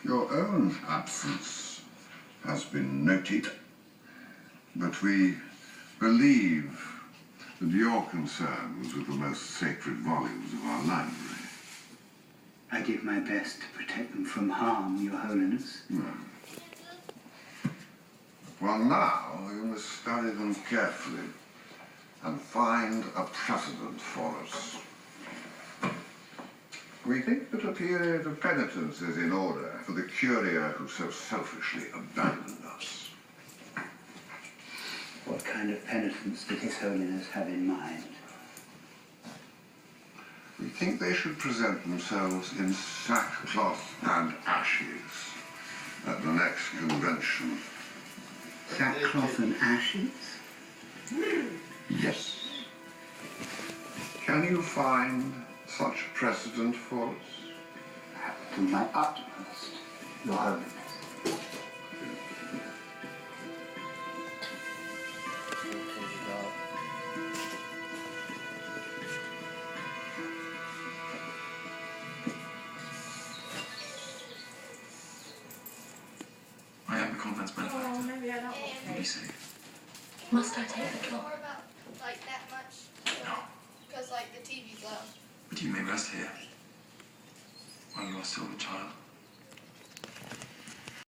Your own absence has been noted, but we believe that your concern was with the most sacred volumes of our library. I did my best to protect them from harm, Your Holiness. Well, now you must study them carefully and find a precedent for us. We think that a period of penitence is in order for the courier who so selfishly abandoned us. What kind of penitence did His Holiness have in mind? We think they should present themselves in sackcloth and ashes at the next convention. Sackcloth and ashes? Yes. Can you find such precedent for us? I will do my utmost, Your Holiness. I am a convent's benefactor. Oh, maybe I don't want What do you say? Must I take the cloth? More about like that much? No. Because like the TV's loud. But you may rest here while you are still a child.